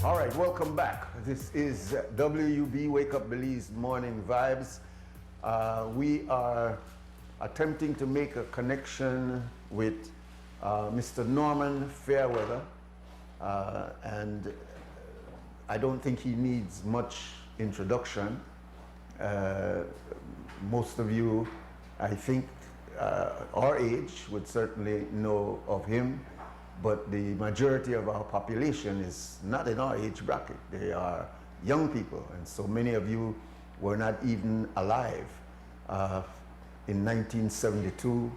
All right, welcome back. This is WUB Wake Up Belize Morning Vibes. We are attempting to make a connection with Mr. Norman Fairweather, and I don't think he needs much introduction. Most of you, I think, our age would certainly know of him, but the majority of our population is not in our age bracket. They are young people, and so many of you were not even alive in 1972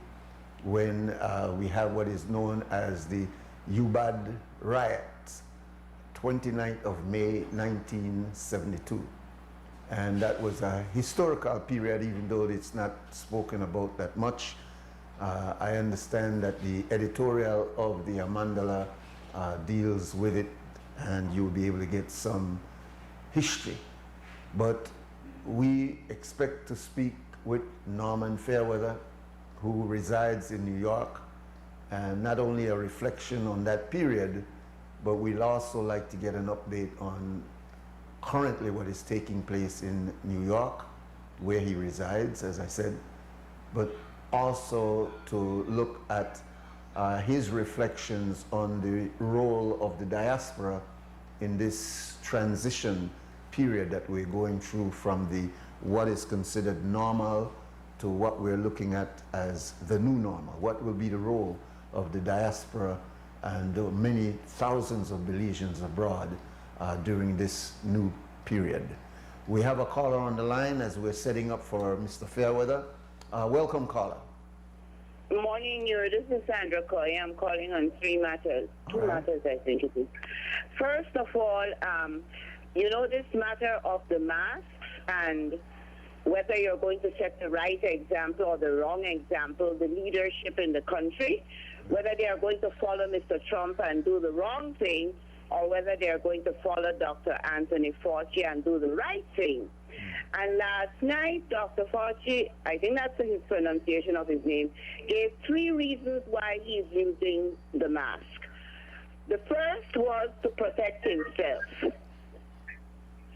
when we have what is known as the UBAD riots, 29th of May 1972. And that was a historical period, even though it's not spoken about that much. I understand that the editorial of the Amandala deals with it, and you'll be able to get some history. But we expect to speak with Norman Fairweather, who resides in New York, and not only a reflection on that period, but we'd also like to get an update on currently what is taking place in New York, where he resides, as I said, but also to look at his reflections on the role of the diaspora in this transition period that we're going through from the what is considered normal to what we're looking at as the new normal. What will be the role of the diaspora and the many thousands of Belizeans abroad during this new period. We have a caller on the line as we're setting up for Mr. Fairweather. Welcome, caller. Good morning, you. This is Sandra Coy. I'm calling on three matters. Two matters, I think it is. First of all, you know this matter of the masks and whether you're going to set the right example or the wrong example, the leadership in the country, whether they are going to follow Mr. Trump and do the wrong thing, or whether they are going to follow Dr. Anthony Fauci and do the right thing. And last night, Dr. Fauci, I think that's his pronunciation of his name, gave three reasons why he's using the mask. The first was to protect himself.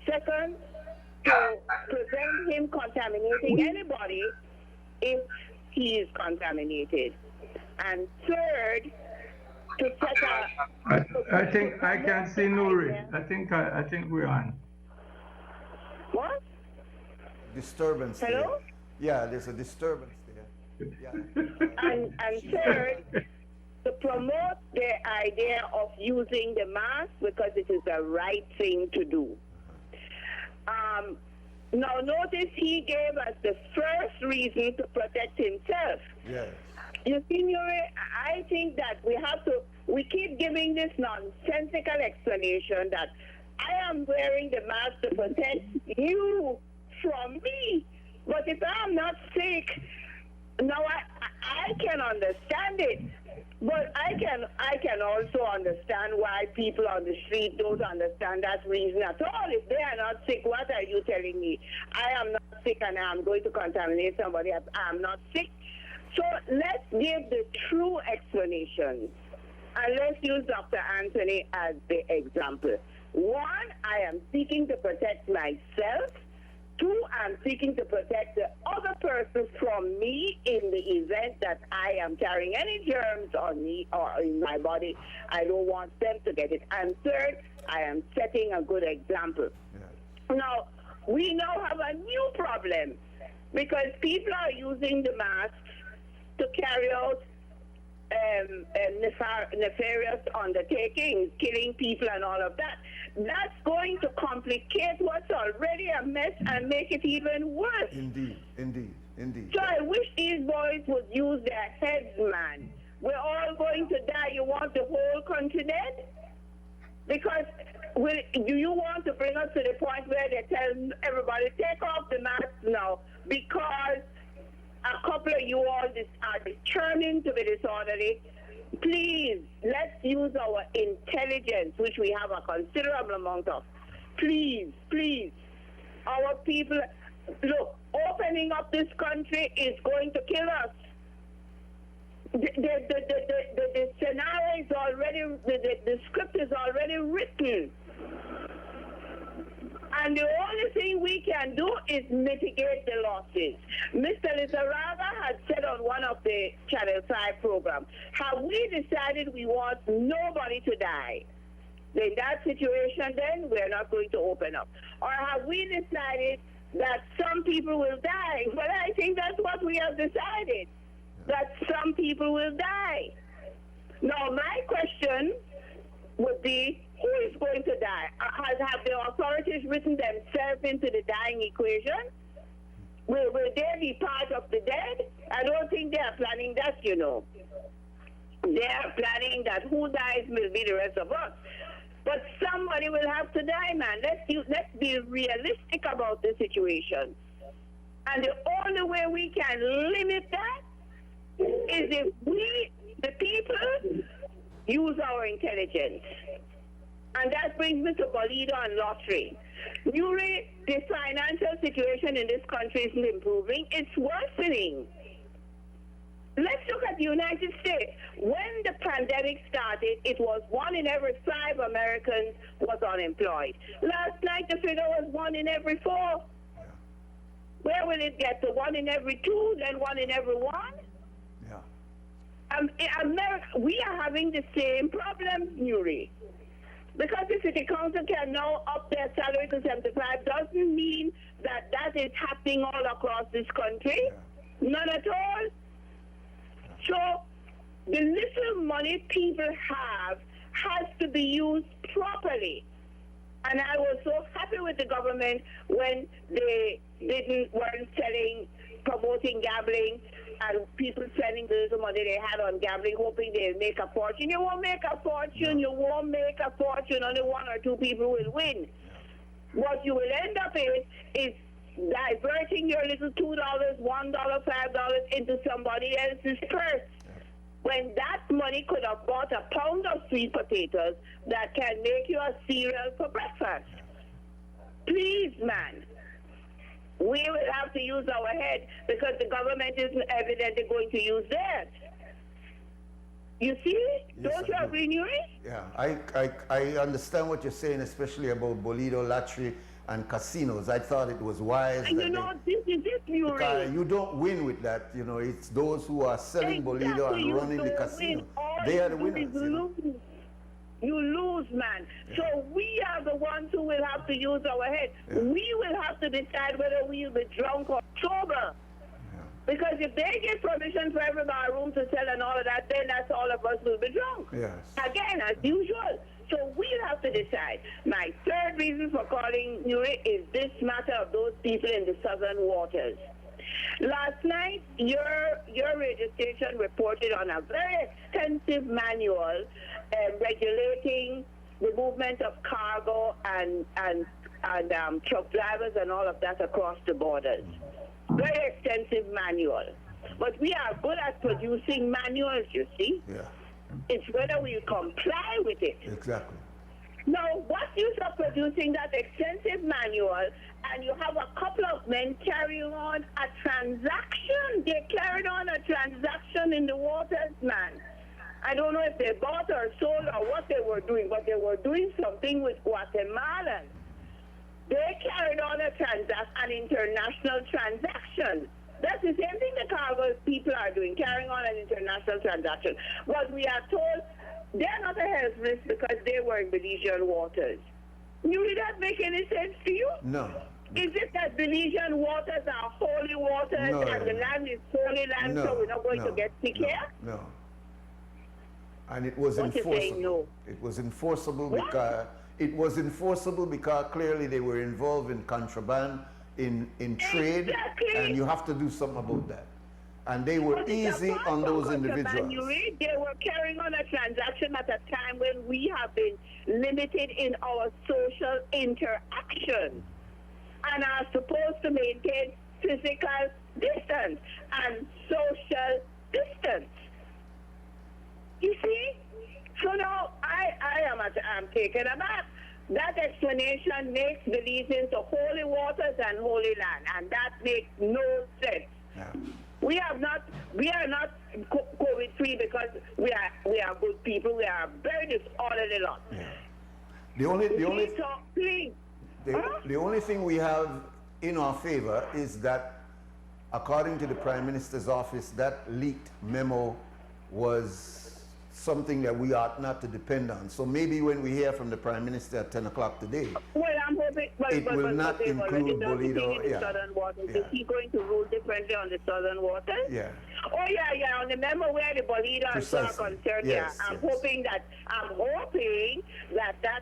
Second, to prevent him contaminating anybody if he is contaminated. And third, to set a... I think I can see Nuri. I think we're on. What? Disturbance. Hello? There. Yeah, there's a disturbance there. Yeah. And third, to promote the idea of using the mask because it is the right thing to do. Now notice he gave us the first reason to protect himself. Yes. You see, Nuri, I think that we keep giving this nonsensical explanation that I am wearing the mask to protect you from me. But if I'm not sick, now I can understand it. But I can also understand why people on the street don't understand that reason at all. If they are not sick, what are you telling me? I am not sick and I'm going to contaminate somebody. I'm not sick. So let's give the true explanations. And let's use Dr. Anthony as the example. One, I am seeking to protect myself. Two, I'm seeking to protect the other person from me in the event that I am carrying any germs on me or in my body. I don't want them to get it. And third, I am setting a good example. Yeah. Now, we now have a new problem because people are using the masks to carry out nefarious undertakings, killing people and all of that. That's going to complicate what's already a mess and make it even worse. Indeed, indeed, indeed. So I wish these boys would use their heads, man. We're all going to die. You want the whole country dead? Because do you want to bring us to the point where they tell everybody, take off the mask now because a couple of you all are determined to be disorderly? Please, let's use our intelligence, which we have a considerable amount of. Please, please, our people, look, opening up this country is going to kill us. The scenario is already, the script is already written. And the only thing we can do is mitigate the losses. Mr. Lizaraga had said on one of the Channel 5 programs, have we decided we want nobody to die? In that situation, then, we're not going to open up. Or have we decided that some people will die? Well, I think that's what we have decided, that some people will die. Now, my question would be, who is going to die? Have the authorities written themselves into the dying equation? Will they be part of the dead? I don't think they are planning that, you know. They are planning that who dies will be the rest of us. But somebody will have to die, man. Let's be realistic about the situation. And the only way we can limit that is if we, the people, use our intelligence. And that brings me to Bolido and lottery. Newry, the financial situation in this country isn't improving, it's worsening. Let's look at the United States. When the pandemic started, it was 1 in every 5 Americans was unemployed. Last night, the figure was 1 in every 4. Where will it get to? 1 in every 2, then 1 in every 1? In America, we are having the same problem, Newry. Because the city council can now up their salary to 75 doesn't mean that that is happening all across this country. None at all. So the little money people have has to be used properly. And I was so happy with the government when they weren't promoting gambling, and people spending the little money they had on gambling, hoping they'll make a fortune. You won't make a fortune. You won't make a fortune. Only 1 or 2 people will win. What you will end up is diverting your little $2, $1, $5 into somebody else's purse. When that money could have bought a pound of sweet potatoes that can make you a cereal for breakfast. Please, man. We will have to use our head because the government isn't evidently going to use theirs. You see? Yes, Don't you agree, Newry? Yeah, I understand what you're saying, especially about Bolido, lottery, and casinos. I thought it was wise. And you know, this is it, Newry. You don't win with that. You know, it's those who are selling Bolido and running the casino. They are the winners. You lose, man. Yeah. So we are the ones who will have to use our head. Yeah. We will have to decide whether we will be drunk or sober. Yeah. Because if they give permission for every bar room to sell and all of that, then that's all of us will be drunk. Yes. Again, as usual. So we'll have to decide. My third reason for calling Newry is this matter of those people in the southern waters. Last night, your radio station reported on a very extensive manual regulating the movement of cargo and truck drivers and all of that across the borders. Very extensive manual. But we are good at producing manuals, you see. Yeah. It's whether we comply with it. Exactly. Now, what use of producing that extensive manual and you have a couple of men carrying on a transaction? They carried on a transaction in the waters, man. I don't know if they bought or sold or what they were doing, but they were doing something with Guatemala. They carried on an international transaction. That's the same thing the cargo people are doing, carrying on an international transaction. But we are told they're not a health risk because they were in Belizean waters. Did that make any sense to you? No. Is it that Belizean waters are holy waters and the land is holy land, so we're not going to get sick here? No. And it was enforceable. It was enforceable because clearly they were involved in contraband, in trade, and you have to do something about that. And they were easy on those individuals. They were carrying on a transaction at a time when we have been limited in our social interaction and are supposed to maintain physical distance and social distance. You see? So now I'm taken aback. That explanation makes Belizeans to holy waters and holy land, and that makes no sense. Yeah. We are not COVID-free because we are good people. We are a very disorderly lot. Yeah. The only the only thing we have in our favor is that, according to the Prime Minister's office, that leaked memo was something that we ought not to depend on. So maybe when we hear from the Prime Minister at 10 o'clock today, Well, I'm hoping, it will not include Bolido. In the southern waters. Is he going to rule differently on the southern waters? Yeah. Oh yeah, on the memo where the Bolido and so are Precisely. concerned. Yes, I'm yes. hoping that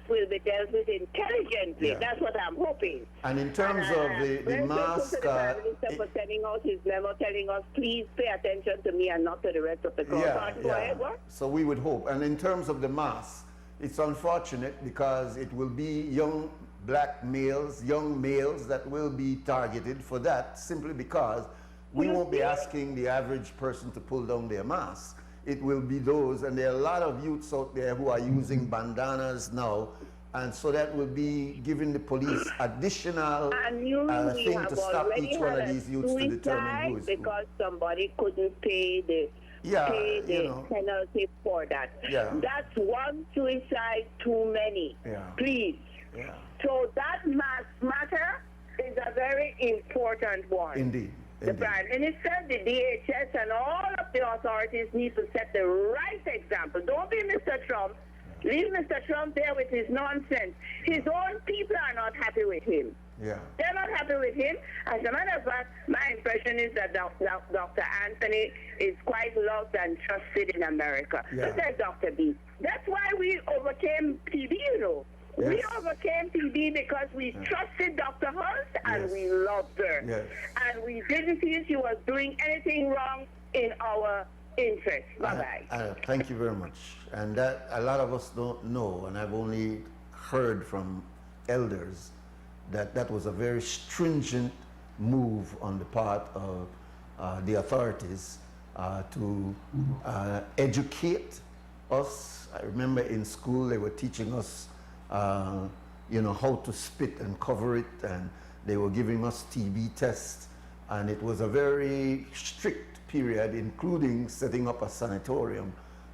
will be dealt with intelligently. Yeah. That's what I'm hoping. And in terms of the very mask, grateful to the Prime Minister for sending out his memo telling us, please pay attention to me and not to the rest of the crowd. Go ahead, what? So we would hope. And in terms of the mass, it's unfortunate because it will be young black males, young males that will be targeted for that, simply because we won't be asking the average person to pull down their mask. It will be those, and there are a lot of youths out there who are using bandanas now, and so that will be giving the police additional thing to stop each one of these youths to determine who is who. Because somebody couldn't pay the penalty for that. Yeah. That's one suicide too many. Yeah. Please. Yeah. So that matter is a very important one. Indeed. The Prime Minister, the DHS, and all of the authorities need to set the right example. Don't be Mr. Trump. Leave Mr. Trump there with his nonsense. His own people are not happy with him. Yeah. They're not happy with him. As a matter of fact, my impression is that Dr. Anthony is quite loved and trusted in America. Yeah. Look at Dr. B. That's why we overcame TB, you know. Yes. We overcame TB because we trusted Dr. Hunt and Yes. we loved her. Yes. And we didn't feel she was doing anything wrong in our interest. Bye-bye. Thank you very much. And that a lot of us don't know, and I've only heard from elders that that was a very stringent move on the part of the authorities to educate us. I remember in school they were teaching us how to spit and cover it, and they were giving us TB tests, and it was a very strict period, including setting up a sanatorium.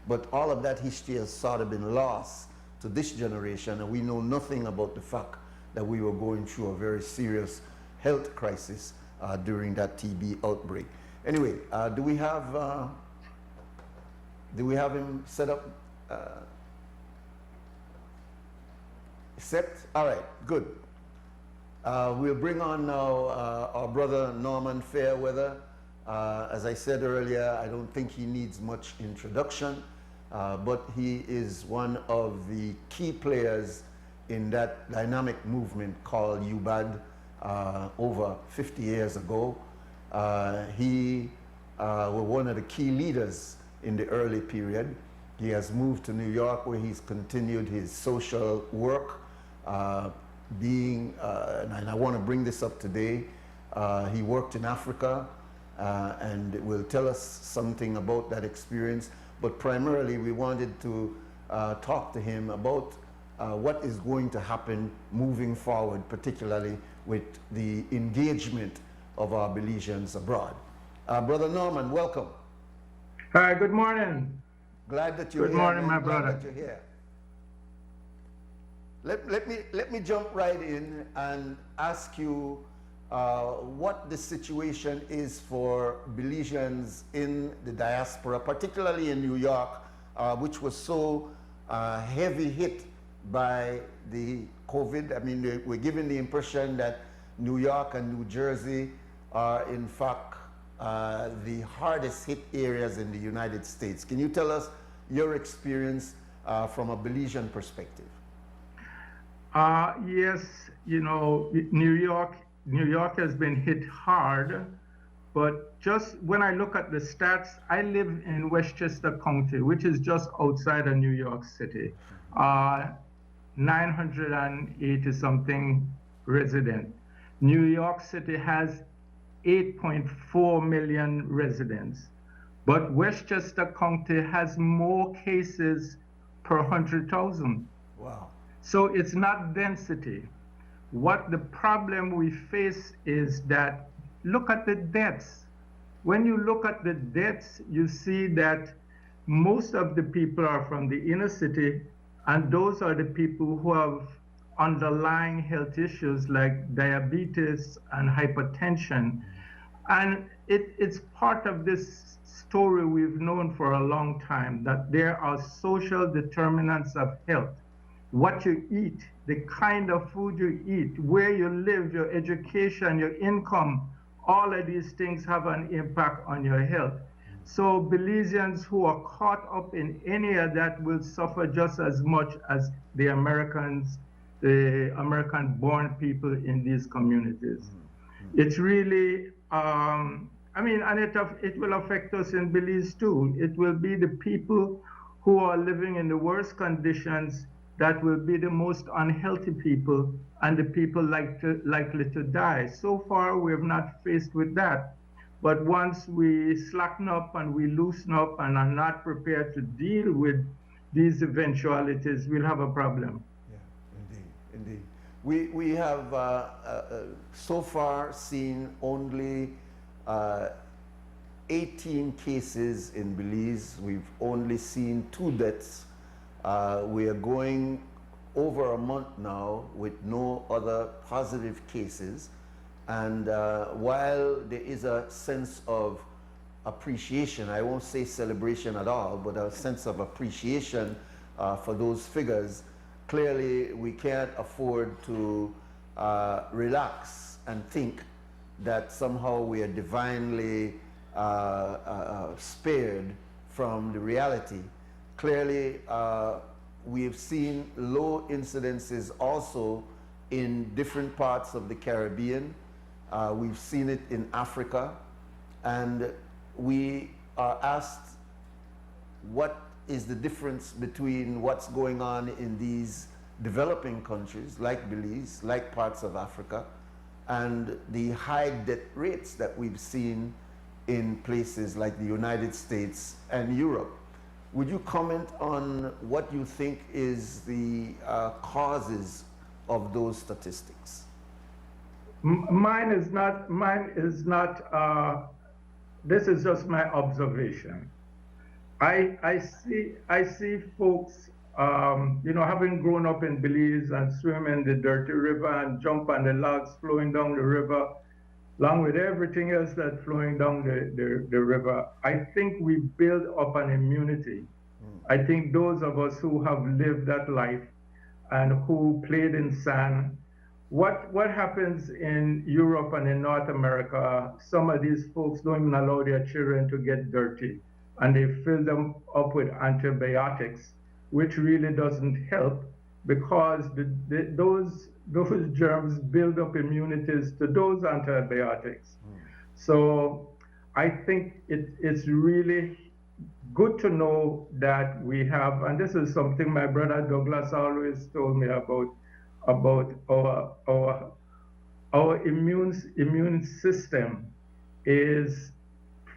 But all of that history has sort of been lost to this generation, and we know nothing about the fact that we were going through a very serious health crisis during that TB outbreak. Anyway, do we have him set up? Set? All right, good. We'll bring on now our brother Norman Fairweather. As I said earlier, I don't think he needs much introduction, but he is one of the key players in that dynamic movement called UBAD over 50 years ago. He was one of the key leaders in the early period. He has moved to New York, where he's continued his social work, and I want to bring this up today. He worked in Africa and will tell us something about that experience. But primarily, we wanted to talk to him about what is going to happen moving forward, particularly with the engagement of our Belizeans abroad. Brother Norman, welcome. Hi, good morning. Glad that you're here. Good morning, my Glad brother. that you're here. Let me jump right in and ask you what the situation is for Belizeans in the diaspora, particularly in New York, which was so heavy hit by the COVID. I mean, we're given the impression that New York and New Jersey are in fact the hardest hit areas in the United States. Can you tell us your experience from a Belizean perspective? Yes, New York has been hit hard, but just when I look at the stats, I live in Westchester County, which is just outside of New York City. 980 something residents. New York City has 8.4 million residents, but Westchester County has more cases per 100,000. Wow. So it's not density. What the problem we face is that, look at the deaths. When you look at the deaths, you see that most of the people are from the inner city, and those are the people who have underlying health issues like diabetes and hypertension. And it's part of this story we've known for a long time, that there are social determinants of health. What you eat, the kind of food you eat, where you live, your education, your income, all of these things have an impact on your health. So Belizeans who are caught up in any of that will suffer just as much as the Americans, the American-born people in these communities. It's really, I mean, and it will affect us in Belize too. It will be the people who are living in the worst conditions that will be the most unhealthy people and the people likely to die. So far, we have not faced with that. But once we slacken up and we loosen up and are not prepared to deal with these eventualities, we'll have a problem. Yeah, indeed. We have so far seen only 18 cases in Belize. We've only seen 2 deaths. We are going over a month now with no other positive cases. And while there is a sense of appreciation, I won't say celebration at all, but a sense of appreciation for those figures, clearly we can't afford to relax and think that somehow we are divinely spared from the reality. Clearly, we have seen low incidences also in different parts of the Caribbean. We've seen it in Africa, and we are asked what is the difference between what's going on in these developing countries like Belize, like parts of Africa, and the high death rates that we've seen in places like the United States and Europe. Would you comment on what you think is the causes of those statistics? Mine is not, this is just my observation. I see folks, you know, having grown up in Belize and swim in the dirty river and jump on the logs flowing down the river, along with everything else that's flowing down the river, I think we build up an immunity. I think those of us who have lived that life and who played in sand, what happens in Europe and in North America, some of these folks don't even allow their children to get dirty, and they fill them up with antibiotics, which really doesn't help, because those germs build up immunities to those antibiotics. So I think it's really good to know that we have, and this is something my brother Douglas always told me about our immune system is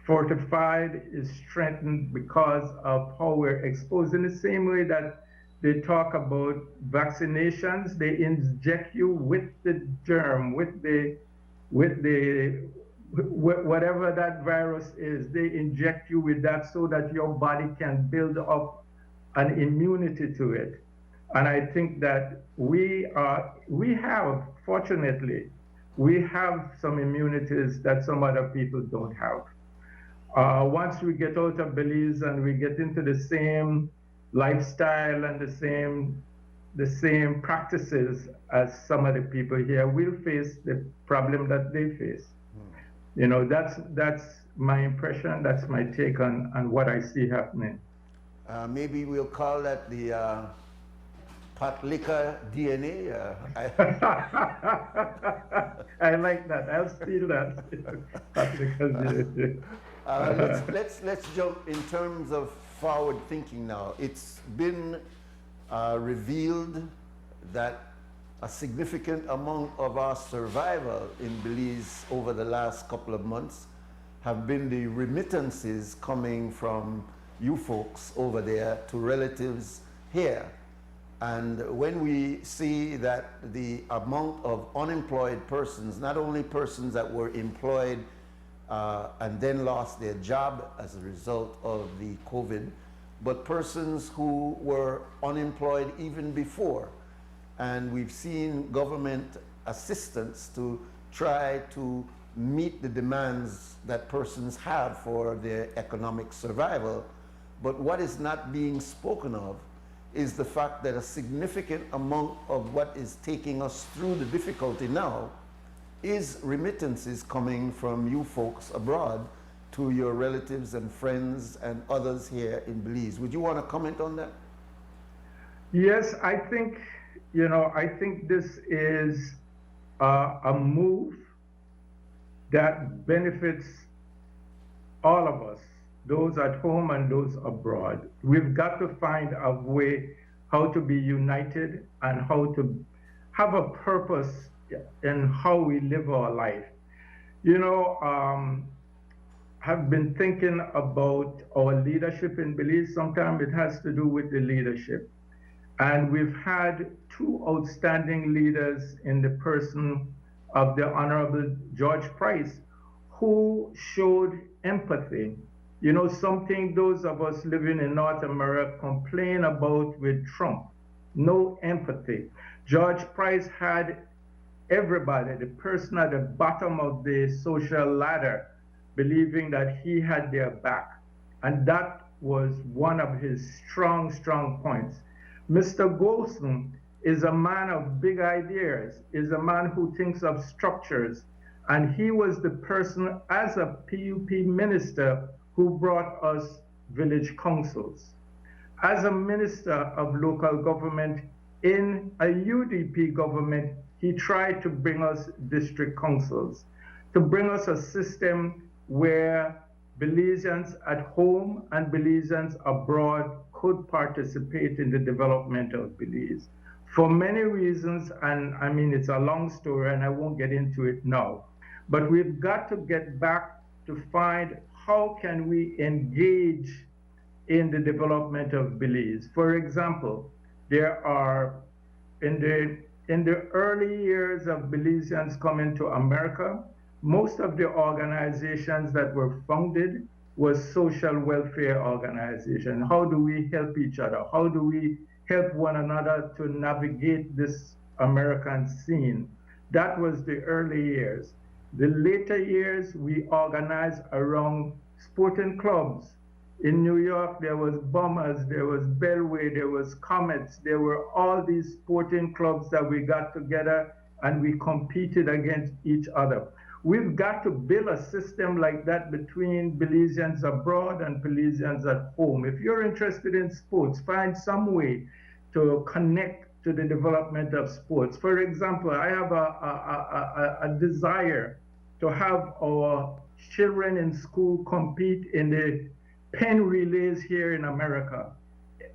fortified, is strengthened because of how we're exposed. In the same way that they talk about vaccinations, they inject you with the germ, with whatever that virus is, they inject you with that so that your body can build up an immunity to it. And I think that fortunately, we have some immunities that some other people don't have. Once we get out of Belize and we get into the same lifestyle and the same practices as some of the people here, we'll face the problem that they face. You know, that's my impression, that's my take on what I see happening. Maybe we'll call that the pot liquor DNA. I like that. I'll steal that. Let's jump in terms of forward thinking now. It's been revealed that a significant amount of our survival in Belize over the last couple of months have been the remittances coming from you folks over there to relatives here. And when we see that the amount of unemployed persons, not only persons that were employed and then lost their job as a result of the COVID, but persons who were unemployed even before, and we've seen government assistance to try to meet the demands that persons have for their economic survival. But what is not being spoken of is the fact that a significant amount of what is taking us through the difficulty now is remittances coming from you folks abroad to your relatives and friends and others here in Belize. Would you want to comment on that? Yes, I think, I think this is a move that benefits all of us, those at home and those abroad. We've got to find a way how to be united and how to have a purpose in how we live our life. I've been thinking about our leadership in Belize. Sometimes it has to do with the leadership. And we've had two outstanding leaders in the person of the Honorable George Price, who showed empathy. Something those of us living in North America complain about with Trump, no empathy. George Price had everybody, the person at the bottom of the social ladder, believing that he had their back. And that was one of his strong, strong points. Mr. Golson is a man of big ideas, is a man who thinks of structures. And he was the person, as a PUP minister, who brought us village councils. As a minister of local government in a UDP government, he tried to bring us district councils, to bring us a system where Belizeans at home and Belizeans abroad could participate in the development of Belize. For many reasons, and I mean, it's a long story and I won't get into it now, but we've got to get back to find how can we engage in the development of Belize. For example, there are, in the early years of Belizeans coming to America, most of the organizations that were founded was social welfare organizations. How do we help each other? How do we help one another to navigate this American scene? That was the early years. The later years, we organized around sporting clubs. In New York, there was Bombers, there was Bellway, there was Comets. There were all these sporting clubs that we got together and we competed against each other. We've got to build a system like that between Belizeans abroad and Belizeans at home. If you're interested in sports, find some way to connect to the development of sports. For example, I have a desire to have our children in school compete in the pen relays here in America.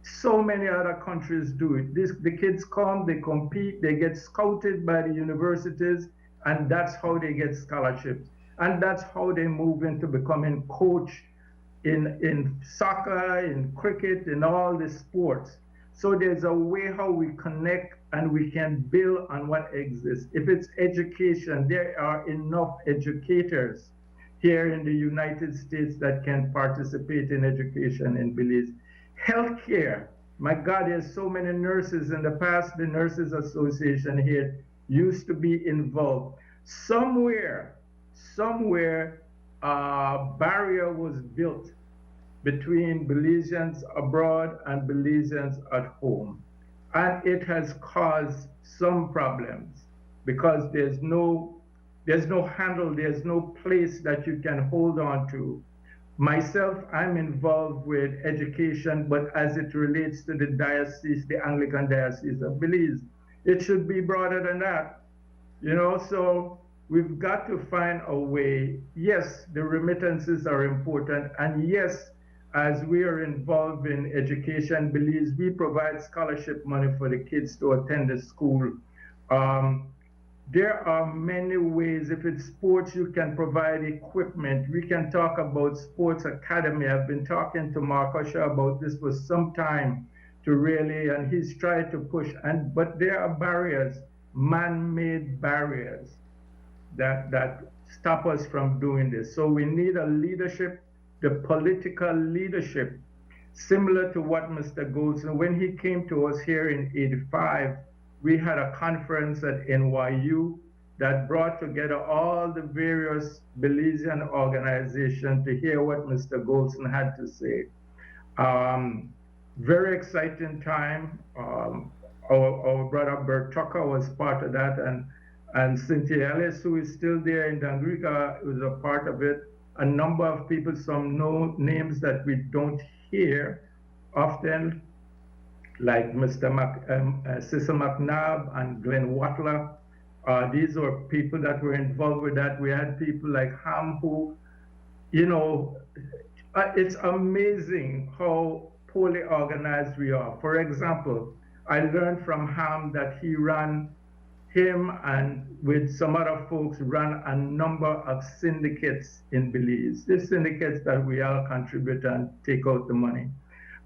So many other countries do it. The kids come, they compete, they get scouted by the universities, and that's how they get scholarships. And that's how they move into becoming coach in soccer, in cricket, in all the sports. So there's a way how we connect and we can build on what exists. If it's education, there are enough educators here in the United States that can participate in education in Belize. Healthcare, my God, there's so many nurses. In the past, the Nurses Association here used to be involved. Somewhere, a barrier was built between Belizeans abroad and Belizeans at home. And it has caused some problems because there's no handle, there's no place that you can hold on to. Myself, I'm involved with education, but as it relates to the diocese, the Anglican Diocese of Belize, it should be broader than that. So we've got to find a way. Yes, the remittances are important, and yes, as we are involved in education, Belize, we provide scholarship money for the kids to attend the school. There are many ways. If it's sports, you can provide equipment. We can talk about sports academy. I've been talking to Mark Usher about this for some time to really, and he's tried to push, but there are barriers, man-made barriers that stop us from doing this. So we need a leadership, the political leadership, similar to what Mr. Golson, when he came to us here in '85, we had a conference at NYU that brought together all the various Belizean organizations to hear what Mr. Golson had to say. Very exciting time. Our brother Bert Tucker was part of that, and Cynthia Ellis, who is still there in Dangriga, was a part of it. A number of people, some names that we don't hear often, like Cecil McNabb and Glenn Watler. These are people that were involved with that. We had people like Ham who, you know, it's amazing how poorly organized we are. For example, I learned from Ham that him and with some other folks ran a number of syndicates in Belize. These syndicates that we all contribute and take out the money.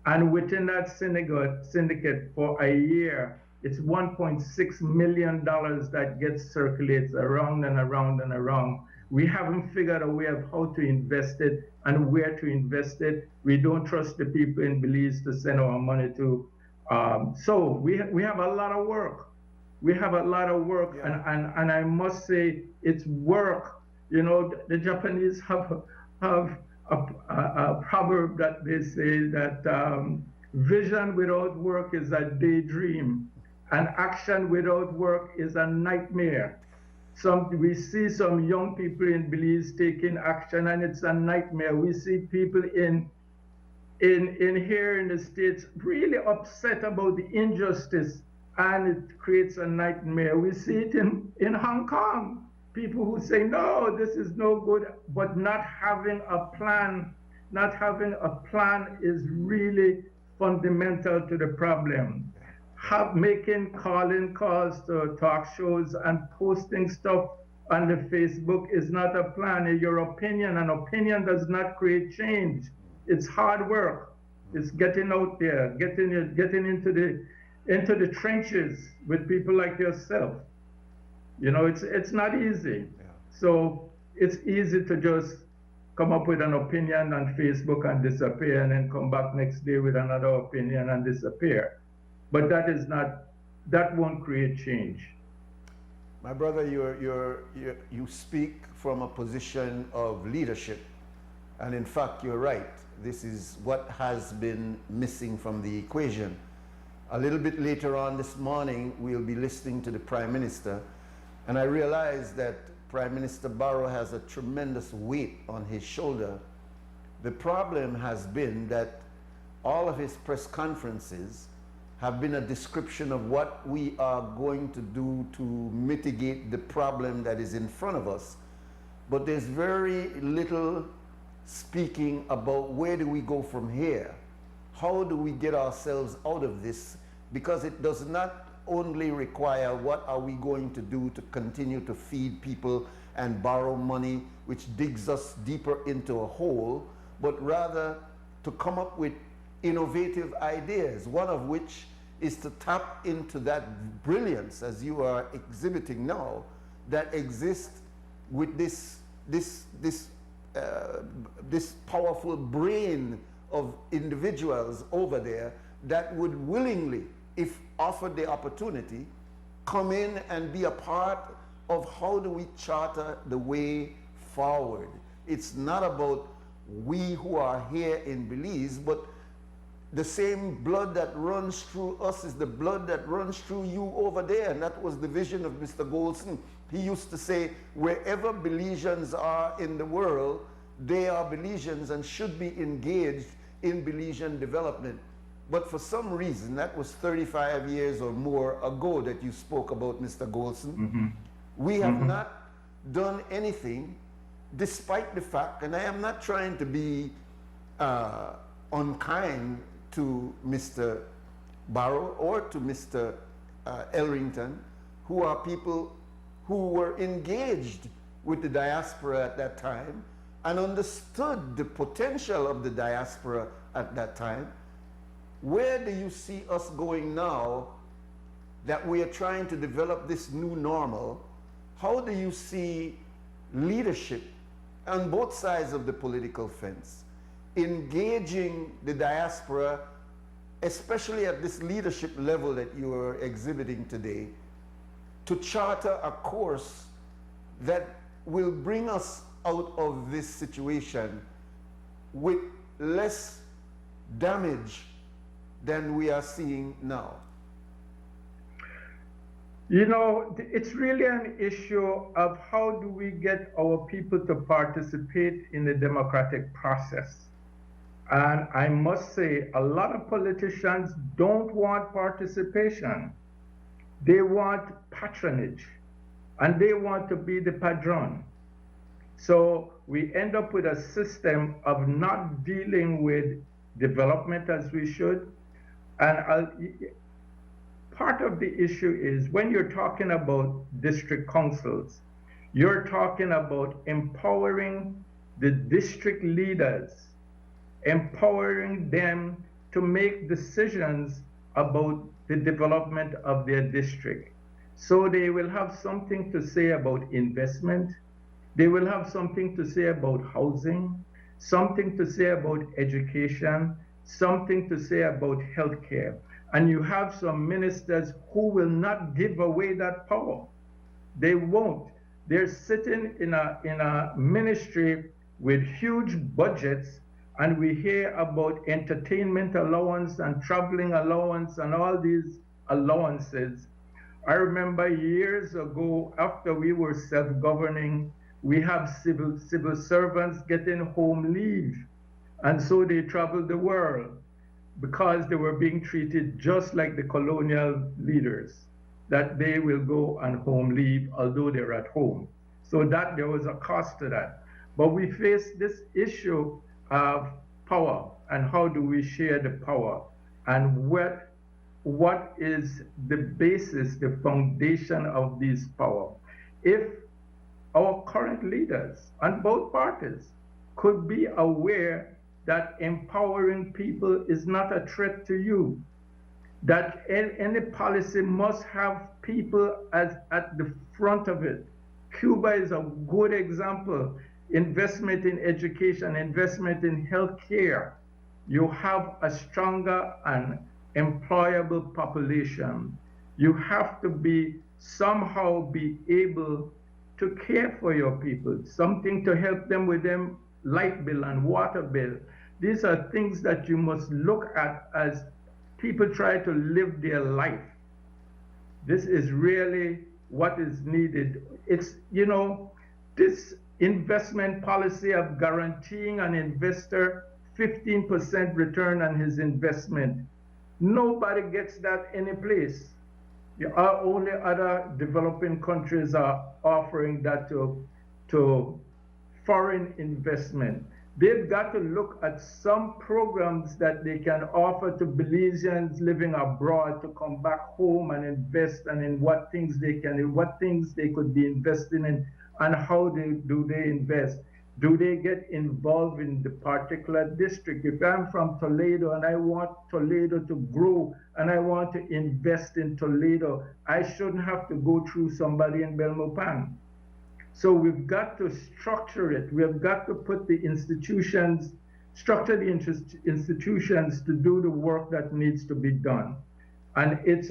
And within that syndicate for a year, it's $1.6 million that gets circulates around and around and around. We haven't figured a way of how to invest it and where to invest it. We don't trust the people in Belize to send our money to. So we have a lot of work. We have a lot of work, yeah. and I must say it's work. You know, the Japanese have a proverb that they say that vision without work is a daydream, and action without work is a nightmare. We see some young people in Belize taking action, and it's a nightmare. We see people in here in the States really upset about the injustice, and it creates a nightmare. We see it in Hong Kong. People who say, no, this is no good, but not having a plan is really fundamental to the problem. Making calling calls to talk shows and posting stuff on the Facebook is not a plan. Your opinion, an opinion does not create change. It's hard work. It's getting out there, getting into the trenches with people like yourself. You know, it's not easy. Yeah. So it's easy to just come up with an opinion on Facebook and disappear, and then come back next day with another opinion and disappear. But that won't create change. My brother, you speak from a position of leadership, and in fact, you're right. This is what has been missing from the equation. A little bit later on this morning, we'll be listening to the Prime Minister, and I realize that Prime Minister Barrow has a tremendous weight on his shoulder. The problem has been that all of his press conferences have been a description of what we are going to do to mitigate the problem that is in front of us. But there's very little speaking about where do we go from here? How do we get ourselves out of this? Because it does not only require what are we going to do to continue to feed people and borrow money, which digs us deeper into a hole, but rather to come up with innovative ideas, one of which is to tap into that brilliance, as you are exhibiting now, that exists with this powerful brain of individuals over there that would willingly, if offered the opportunity, come in and be a part of how do we charter the way forward. It's not about we who are here in Belize, but the same blood that runs through us is the blood that runs through you over there. And that was the vision of Mr. Golson. He used to say, wherever Belizeans are in the world, they are Belizeans and should be engaged in Belizean development. But for some reason, that was 35 years or more ago that you spoke about, Mr. Golson. Mm-hmm. We have not done anything, despite the fact, and I am not trying to be unkind to Mr. Barrow or to Mr. Elrington, who are people who were engaged with the diaspora at that time and understood the potential of the diaspora at that time. Where do you see us going now that we are trying to develop this new normal? How do you see leadership on both sides of the political fence engaging the diaspora especially at this leadership level that you are exhibiting today, to charter a course that will bring us out of this situation with less damage than we are seeing now? You know, it's really an issue of how do we get our people to participate in the democratic process. And I must say, a lot of politicians don't want participation. They want patronage, and they want to be the patron. So we end up with a system of not dealing with development as we should. And part of the issue is when you're talking about district councils, you're talking about empowering the district leaders, empowering them to make decisions about the development of their district. So they will have something to say about investment, they will have something to say about housing, something to say about education, something to say about healthcare. And you have some ministers who will not give away that power. They won't. They're sitting in a ministry with huge budgets, and we hear about entertainment allowance and traveling allowance and all these allowances. I remember years ago, after we were self-governing, we have civil servants getting home leave. And so they traveled the world because they were being treated just like the colonial leaders, that they will go on home leave although they're at home. So that there was a cost to that. But we face this issue of power and how do we share the power, and what is the basis, the foundation of this power. If our current leaders on both parties could be aware that empowering people is not a threat to you, that any policy must have people at the front of it. Cuba is a good example. Investment in education, investment in healthcare. You have a stronger and employable population. You have to somehow be able to care for your people, something to help them with them light bill and water bill. These are things that you must look at as people try to live their life. This is really what is needed. It's, this investment policy of guaranteeing an investor 15% return on his investment. Nobody gets that any place. Only other developing countries are offering that to foreign investment. They've got to look at some programs that they can offer to Belizeans living abroad to come back home and invest, and in what things they could be investing in, and how do they invest. Do they get involved in the particular district? If I'm from Toledo and I want Toledo to grow and I want to invest in Toledo, I shouldn't have to go through somebody in Belmopan. So we've got to structure it. We've got to put the institutions, structure the institutions to do the work that needs to be done. And it's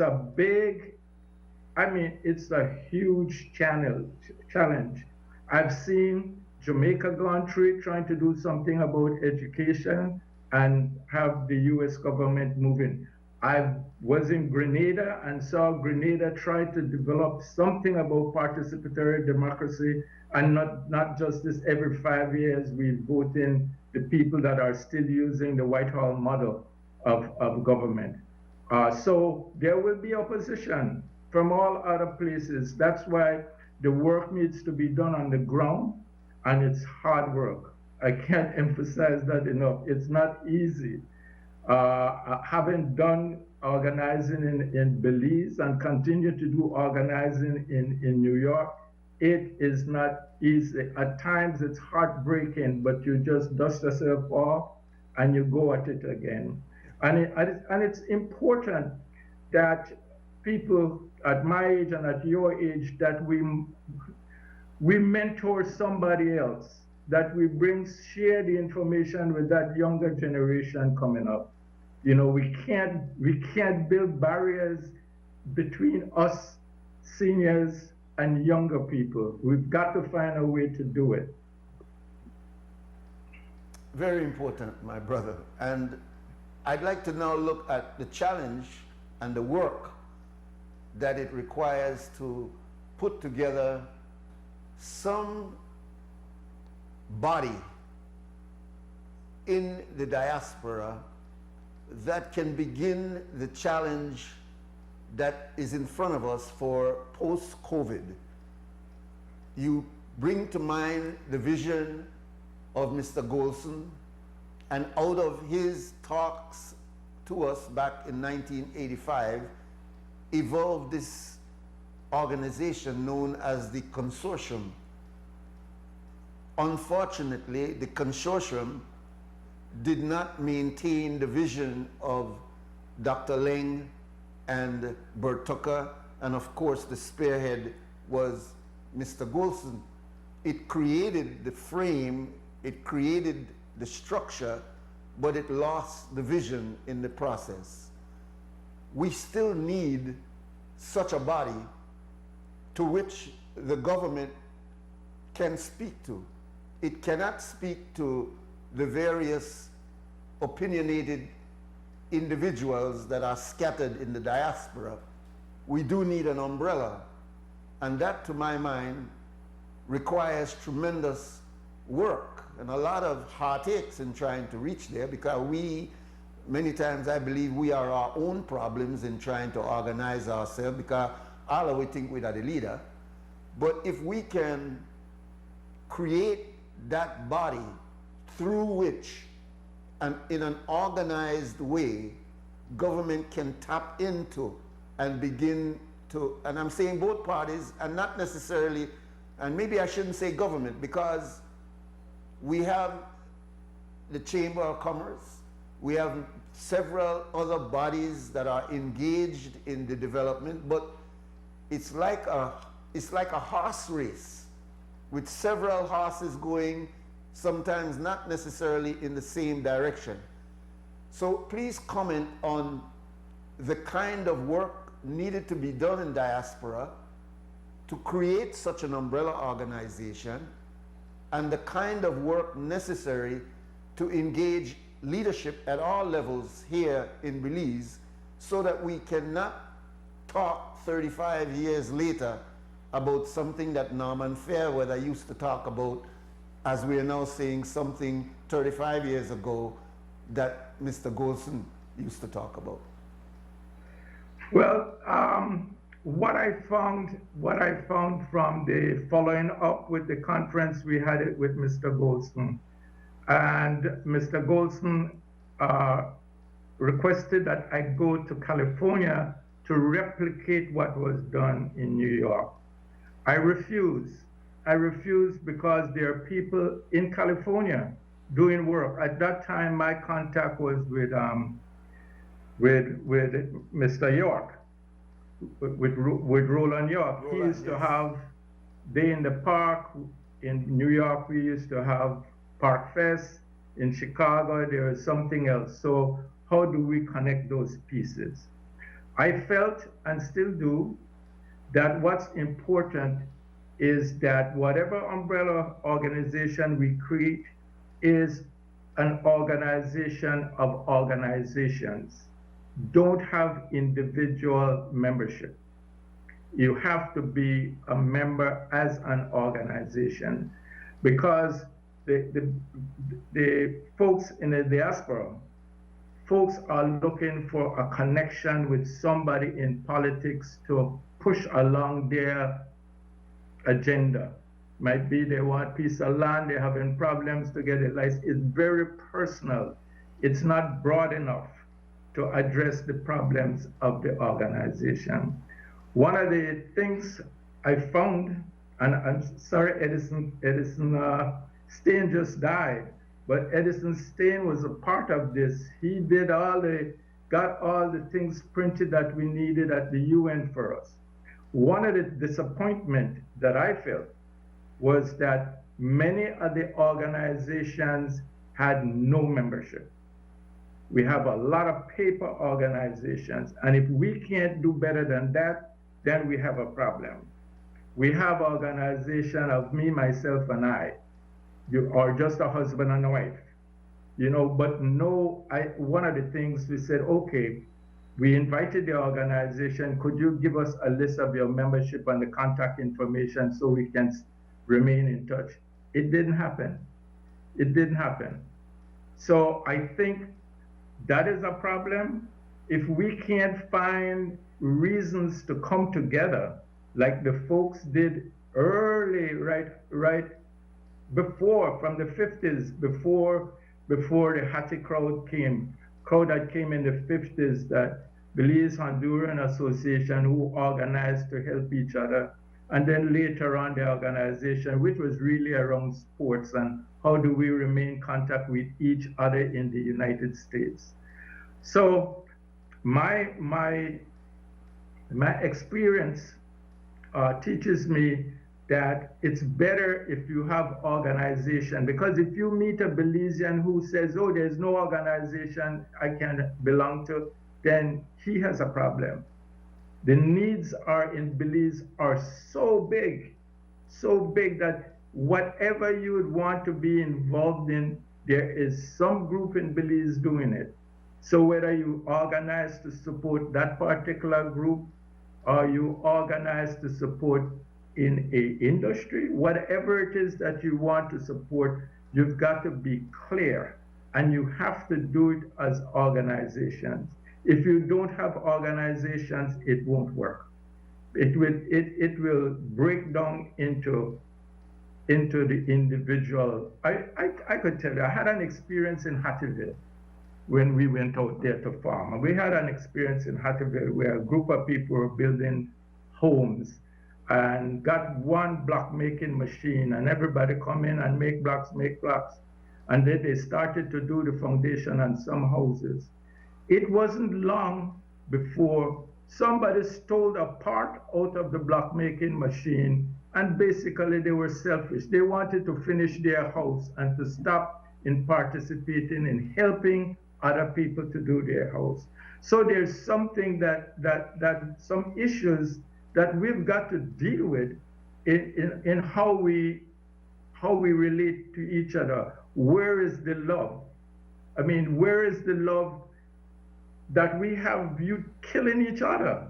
it's a huge challenge. I've seen Jamaica gone through it, trying to do something about education and have the US government moving. I was in Grenada and saw Grenada try to develop something about participatory democracy, and not just this every 5 years we vote in the people that are still using the Whitehall model of government. So there will be opposition from all other places. That's why the work needs to be done on the ground, and it's hard work. I can't emphasize that enough. It's not easy. Having done organizing in Belize and continue to do organizing in New York, it is not easy. At times it's heartbreaking, but you just dust yourself off and you go at it again. And it's important that people at my age and at your age, that we mentor somebody else, that we share the information with that younger generation coming up. You know, we can't build barriers between us seniors and younger people. We've got to find a way to do it. Very important, my brother. And I'd like to now look at the challenge and the work that it requires to put together some body in the diaspora that can begin the challenge that is in front of us for post-COVID. You bring to mind the vision of Mr. Golson, and out of his talks to us back in 1985, evolved this organization known as the Consortium. Unfortunately, the Consortium did not maintain the vision of Dr. Leng and Bert Tucker, and of course the spearhead was Mr. Golson. It created the frame, it created the structure, but it lost the vision in the process. We still need such a body to which the government can speak to. It cannot speak to the various opinionated individuals that are scattered in the diaspora. We do need an umbrella, and that, to my mind, requires tremendous work and a lot of heartaches in trying to reach there, because we, many times I believe we are our own problems in trying to organize ourselves, because all of we think we are the leader. But if we can create that body through which, and in an organized way, government can tap into and begin to, and I'm saying both parties, and not necessarily, and maybe I shouldn't say government, because we have the Chamber of Commerce, we have several other bodies that are engaged in the development, but it's like a horse race with several horses going sometimes not necessarily in the same direction. So please comment on the kind of work needed to be done in diaspora to create such an umbrella organization, and the kind of work necessary to engage leadership at all levels here in Belize, so that we cannot talk 35 years later about something that Norman Fairweather used to talk about, as we are now saying something 35 years ago that Mr. Golson used to talk about. Well, what I found from the following up with the conference we had it with Mr. Golson, and Mr. Golson requested that I go to California to replicate what was done in New York. I refuse because there are people in California doing work. At that time, my contact was with Mr. York, with Roland York. He used to have Day in the Park. In New York, we used to have Park Fest. In Chicago, there was something else. So how do we connect those pieces? I felt, and still do, that what's important is that whatever umbrella organization we create is an organization of organizations. Don't have individual membership. You have to be a member as an organization, because the folks in the diaspora, folks are looking for a connection with somebody in politics to push along their agenda. Might be they want a piece of land, they're having problems to get it licensed. It's very personal. It's not broad enough to address the problems of the organization. One of the things I found, and I'm sorry Edison Stein just died, but Edison Stein was a part of this. He did got all the things printed that we needed at the UN for us. One of the disappointment that I felt was that many of the organizations had no membership. We have a lot of paper organizations, and if we can't do better than that, then we have a problem. We have organization of me, myself, and I, or just a husband and a wife, but no, one of the things we said, okay, we invited the organization, could you give us a list of your membership and the contact information so we can remain in touch? It didn't happen. It didn't happen. So I think that is a problem. If we can't find reasons to come together, like the folks did early, right before, from the 50s, before the Hattie crowd that came in the 50s, that Belize Honduran Association, who organized to help each other. And then later on the organization, which was really around sports and how do we remain in contact with each other in the United States. So my experience teaches me that it's better if you have organization, because if you meet a Belizean who says, oh, there's no organization I can belong to, then he has a problem. The needs in Belize are so big that whatever you would want to be involved in, there is some group in Belize doing it. So whether you organize to support that particular group or you organize to support in a industry, whatever it is that you want to support, you've got to be clear, and you have to do it as organizations. If you don't have organizations, it won't work. It will break down into the individual. I could tell you, I had an experience in Hattieville when we went out there to farm. And we had an experience in Hattieville where a group of people were building homes and got one block making machine, and everybody come in and make blocks. And then they started to do the foundation on some houses. It wasn't long before somebody stole a part out of the block making machine, and basically they were selfish. They wanted to finish their house and to stop in participating in helping other people to do their house. So there's something that some issues that we've got to deal with in how we relate to each other. Where is the love? I mean, where is the love that we have you killing each other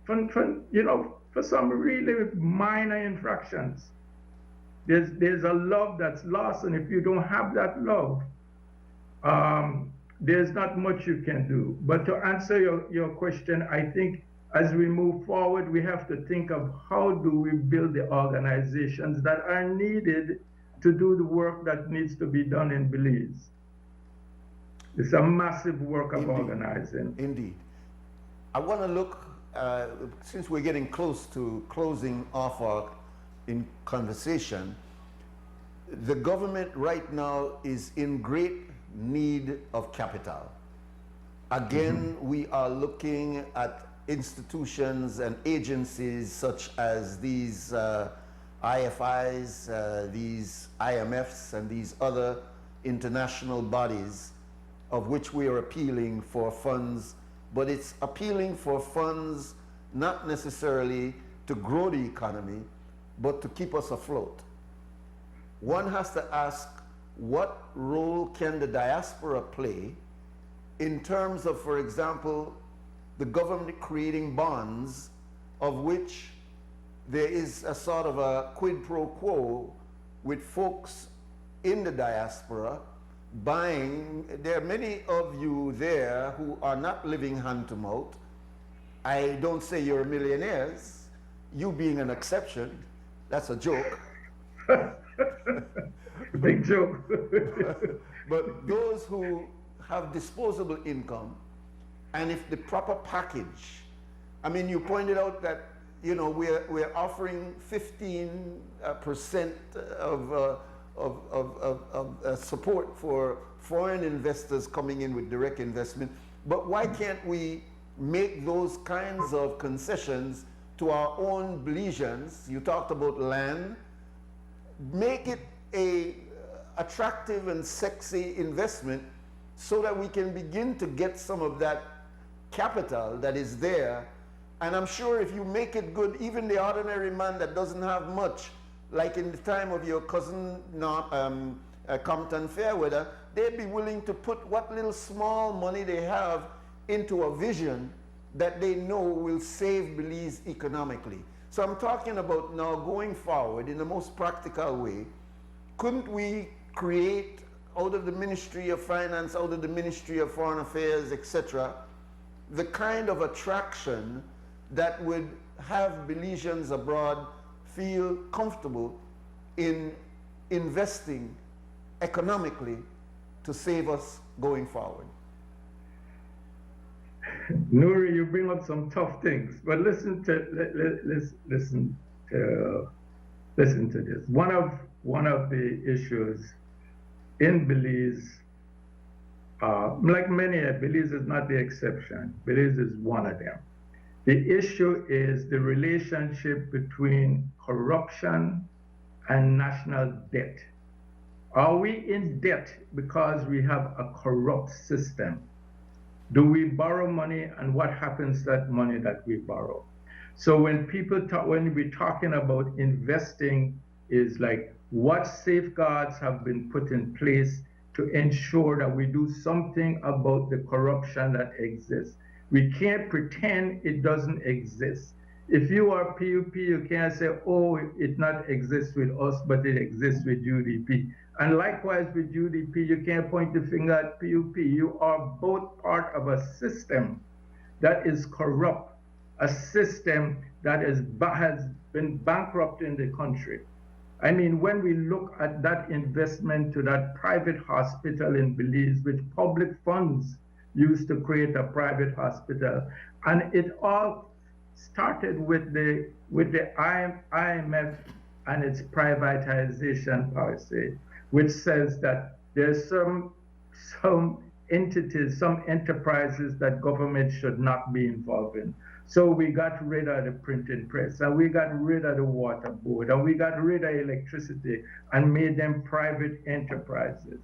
for some really minor infractions? There's a love that's lost, and if you don't have that love, there's not much you can do. But to answer your question, I think as we move forward, we have to think of how do we build the organizations that are needed to do the work that needs to be done in Belize. It's a massive work of organizing. Indeed. I want to look, since we're getting close to closing off our conversation, the government right now is in great need of capital. Again, we are looking at institutions and agencies such as these IFIs, these IMFs, and these other international bodies of which we are appealing for funds, but it's appealing for funds not necessarily to grow the economy, but to keep us afloat. One has to ask, what role can the diaspora play in terms of, for example, the government creating bonds of which there is a sort of a quid pro quo with folks in the diaspora buying. There are many of you there who are not living hand to mouth. I don't say you're millionaires, you being an exception. That's a joke. Big joke. But those who have disposable income, and if the proper package, I mean, you pointed out that, you know, we're offering 15% of support for foreign investors coming in with direct investment, but why can't we make those kinds of concessions to our own Belizeans? You talked about land. Make it a attractive and sexy investment so that we can begin to get some of that capital that is there. And I'm sure if you make it good, even the ordinary man that doesn't have much, like in the time of your cousin Compton Fairweather, they'd be willing to put what little small money they have into a vision that they know will save Belize economically. So I'm talking about now going forward in the most practical way. Couldn't we create out of the Ministry of Finance, out of the Ministry of Foreign Affairs, etc., the kind of attraction that would have Belizeans abroad feel comfortable in investing economically to save us going forward? Nuri, you bring up some tough things, but listen to this. One of the issues in Belize, like many, Belize is not the exception. Belize is one of them. The issue is the relationship between corruption and national debt. Are we in debt because we have a corrupt system? Do we borrow money, and what happens to that money that we borrow? So when we're talking about investing, is like what safeguards have been put in place to ensure that we do something about the corruption that exists. We can't pretend it doesn't exist. If you are PUP, you can't say, oh, it not exists with us, but it exists with UDP. And likewise with UDP, you can't point the finger at PUP. You are both part of a system that is corrupt, a system that has been bankrupt in the country. I mean, when we look at that investment to that private hospital in Belize, which public funds used to create a private hospital, and it all started with the IMF and its privatization policy, which says that there's some entities, some enterprises that government should not be involved in. So we got rid of the printing press, and we got rid of the water board, and we got rid of electricity and made them private enterprises.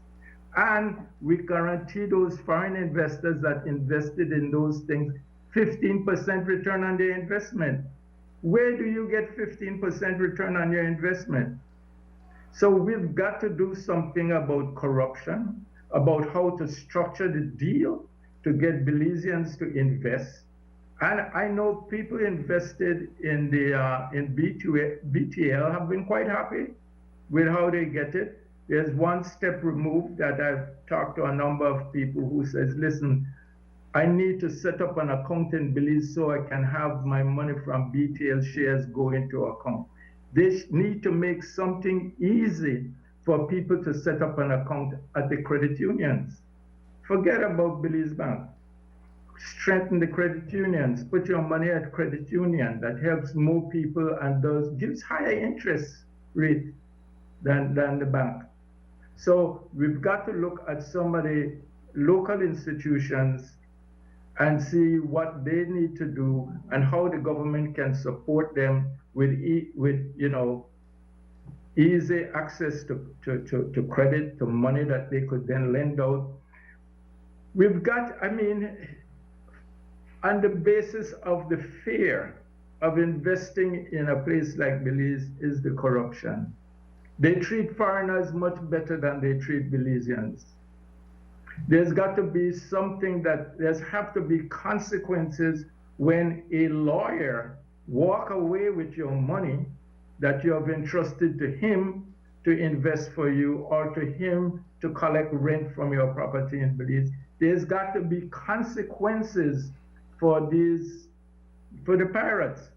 And we guarantee those foreign investors that invested in those things 15% return on their investment. Where do you get 15% return on your investment? So we've got to do something about corruption, about how to structure the deal to get Belizeans to invest. And I know people invested in BTL have been quite happy with how they get it. There's one step removed that I've talked to a number of people who says, listen, I need to set up an account in Belize so I can have my money from BTL shares go into account. They need to make something easy for people to set up an account at the credit unions. Forget about Belize Bank. Strengthen the credit unions, put your money at credit union. That helps more people and gives higher interest rate than the bank. So we've got to look at some of the local institutions and see what they need to do and how the government can support them with easy access to credit, to money that they could then lend out. We've got, I mean, on the basis of the fear of investing in a place like Belize is the corruption. They treat foreigners much better than they treat Belizeans. There's got to be something there's have to be consequences when a lawyer walk away with your money that you have entrusted to him to invest for you or to him to collect rent from your property in Belize. There's got to be consequences for the pirates.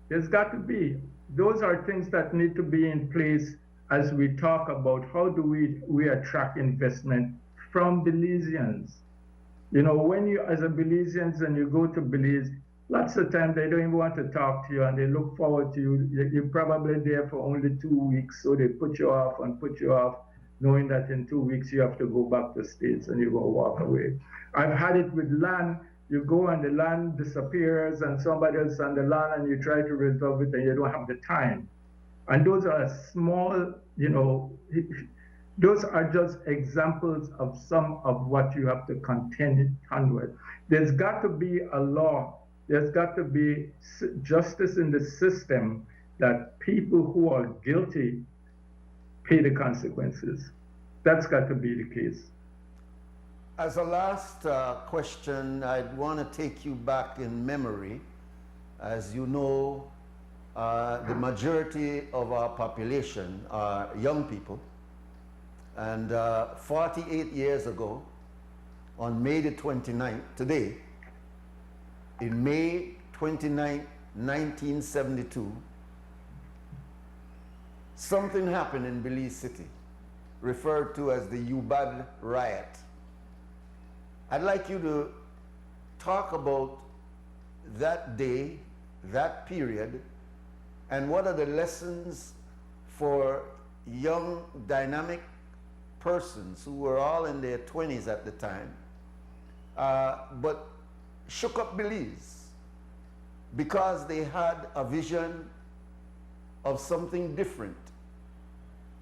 There's got to be. Those are things that need to be in place as we talk about how do we attract investment from Belizeans. You know, when you, as a Belizeans, and you go to Belize, lots of times they don't even want to talk to you and they look forward to you. You're probably there for only 2 weeks, so they put you off, knowing that in 2 weeks you have to go back to States and you're going to walk away. I've had it with land. You go and the land disappears and somebody else on the land and you try to resolve it and you don't have the time. And those are small, you know, those are just examples of some of what you have to contend with. There's got to be a law. There's got to be justice in the system that people who are guilty pay the consequences. That's got to be the case. As a last question, I'd want to take you back in memory. As you know, the majority of our population are young people. And 48 years ago, on May the 29th, today, in May 29, 1972, something happened in Belize City, referred to as the UBAD riot. I'd like you to talk about that day, that period, and what are the lessons for young, dynamic persons who were all in their 20s at the time, but shook up Belize because they had a vision of something different.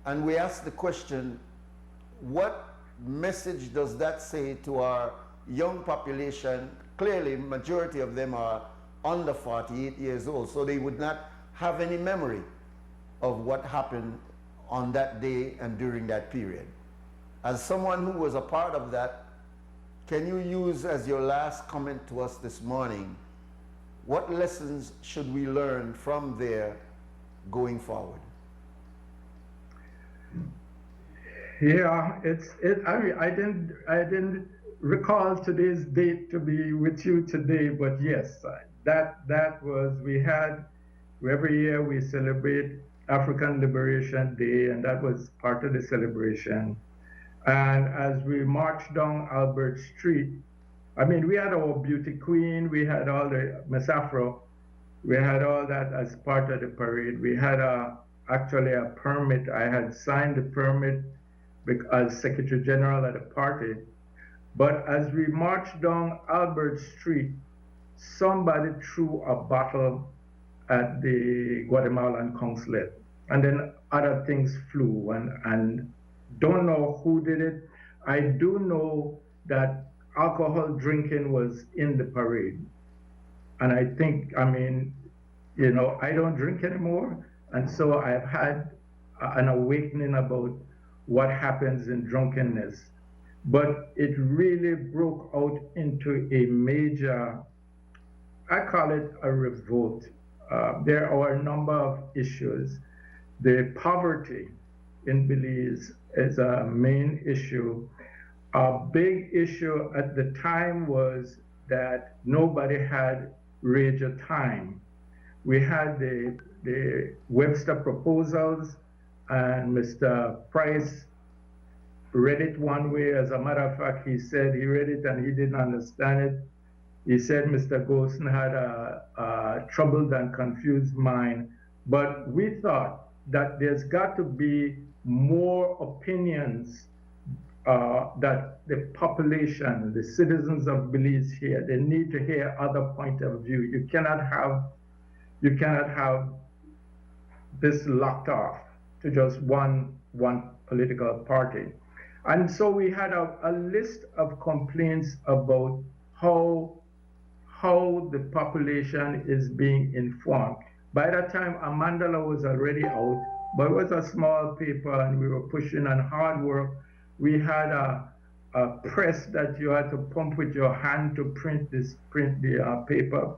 And we asked the question, what message does that say to our young population? Clearly, majority of them are under 48 years old, so they would not have any memory of what happened on that day and during that period. As someone who was a part of that, can you use as your last comment to us this morning, what lessons should we learn from there going forward? Yeah, I didn't recall today's date to be with you today, but yes, that was, every year we celebrate African Liberation Day, and that was part of the celebration. And as we marched down Albert Street, I mean, we had our beauty queen, we had all the Miss Afro, we had all that as part of the parade. We had actually a permit. I had signed the permit as Secretary General at the party. But as we marched down Albert Street, somebody threw a bottle at the Guatemalan consulate. And then other things flew, and don't know who did it. I do know that alcohol drinking was in the parade. And I think, I mean, you know, I don't drink anymore. And so I've had an awakening about what happens in drunkenness. But it really broke out into a major, I call it a revolt. There are a number of issues. The poverty in Belize is a main issue. A big issue at the time was that nobody had Ranger time. We had the Webster proposals, and Mr. Price read it one way. As a matter of fact, he said he read it and he didn't understand it. He said Mr. Golson had a troubled and confused mind. But we thought that there's got to be more opinions that the population, the citizens of Belize hear. They need to hear other point of view. You cannot have this locked off to just one political party. And so we had a list of complaints about how the population is being informed. By that time, Amandala was already out, but it was a small paper and we were pushing on hard work. We had a press that you had to pump with your hand to print the paper.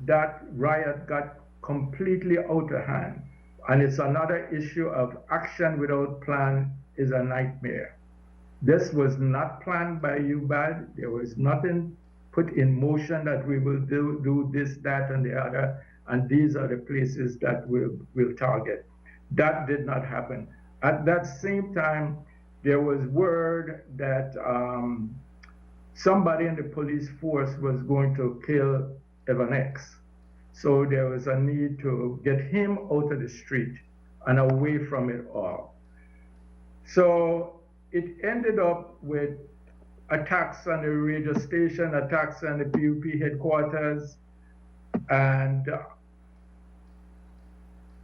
That riot got completely out of hand. And it's another issue of action without plan is a nightmare. This was not planned by UBAD. There was nothing put in motion that we will do this, that, and the other, and these are the places that we'll target. That did not happen. At that same time, there was word that somebody in the police force was going to kill Evan X. So there was a need to get him out of the street and away from it all. So it ended up with attacks on the radio station, attacks on the PUP headquarters, and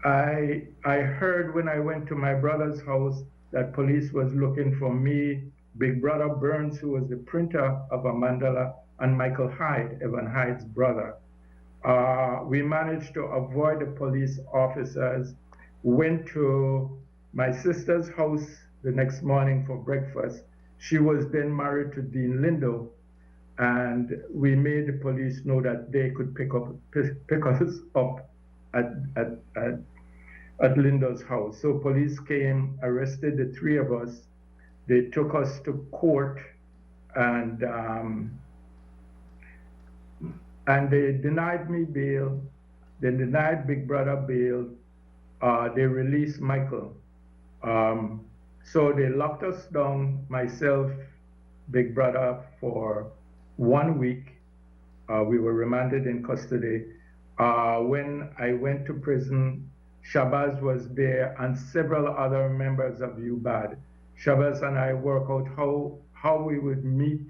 I heard when I went to my brother's house that police was looking for me, Big Brother Burns, who was the printer of a mandala, and Michael Hyde, Evan Hyde's brother. We managed to avoid the police officers, went to my sister's house the next morning for breakfast. She was then married to Dean Lindo, and we made the police know that they could pick us up at Lindo's house. So police came, arrested the three of us. They took us to court, and they denied me bail. They denied Big Brother bail. They released Michael. So they locked us down, myself, Big Brother, for 1 week. We were remanded in custody. When I went to prison, Shabazz was there and several other members of UBAD. Shabazz and I worked out how we would meet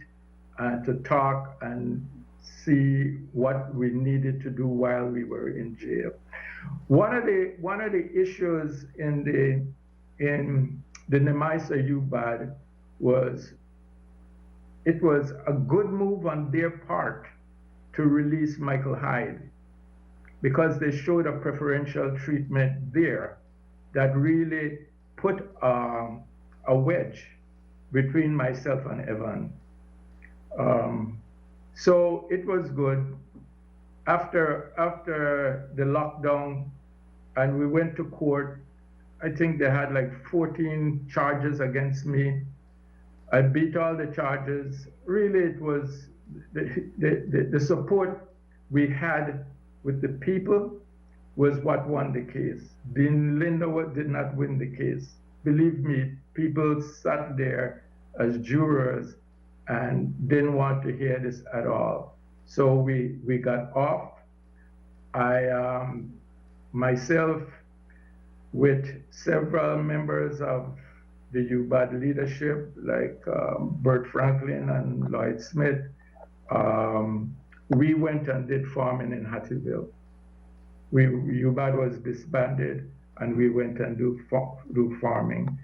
to talk and see what we needed to do while we were in jail. One of the issues in the Nemaisa UBAD was it was a good move on their part to release Michael Hyde, because they showed a preferential treatment there that really put a wedge between myself and Evan. So it was good. After the lockdown, and we went to court, I think they had like 14 charges against me. I beat all the charges. Really, it was the support we had with the people was what won the case. Dean Lindo did not win the case. Believe me, people sat there as jurors and didn't want to hear this at all. So we got off. I myself, with several members of the UBAD leadership, like Bert Franklin and Lloyd Smith, we went and did farming in Hattieville. UBAD was disbanded, and we went and do farming.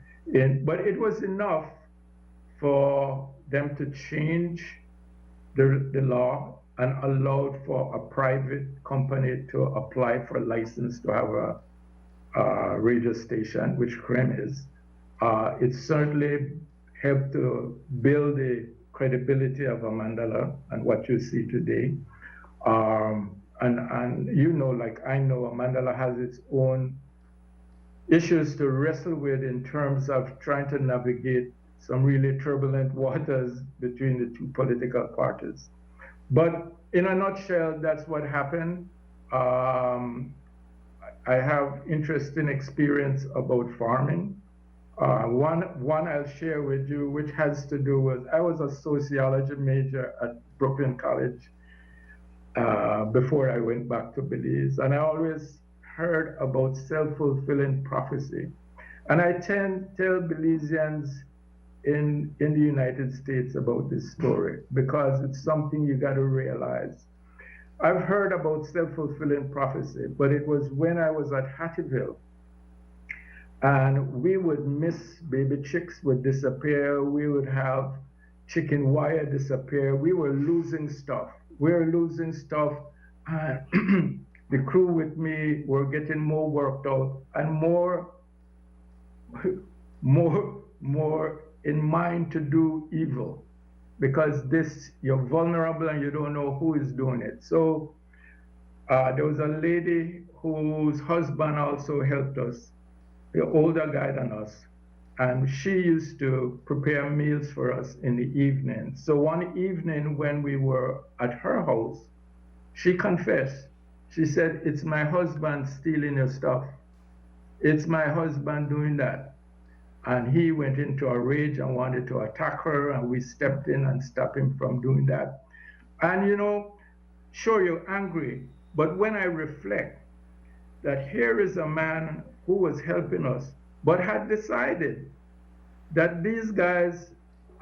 But it was enough for them to change the law and allowed for a private company to apply for a license to have a radio station, which CREM is. It certainly helped to build the credibility of a mandala and what you see today. And you know, like I know, a mandala has its own issues to wrestle with in terms of trying to navigate some really turbulent waters between the two political parties. But in a nutshell, that's what happened. I have interesting experience about farming. One I'll share with you, which has to do with, I was a sociology major at Brooklyn College before I went back to Belize. And I always heard about self-fulfilling prophecy. And I tell Belizeans in the United States about this story, because it's something you got to realize. I've heard about self-fulfilling prophecy, but it was when I was at Hattieville, and we would miss baby chicks would disappear. We would have chicken wire disappear. We were losing stuff. And the crew with me were getting more worked out and more in mind to do evil, because you're vulnerable and you don't know who is doing it. So there was a lady whose husband also helped us, the older guy than us, and she used to prepare meals for us in the evening. So one evening when we were at her house, she confessed. She said, "It's my husband stealing your stuff. It's my husband doing that." And he went into a rage and wanted to attack her, and we stepped in and stopped him from doing that. And you know, sure, you're angry, but when I reflect that here is a man who was helping us, but had decided that these guys'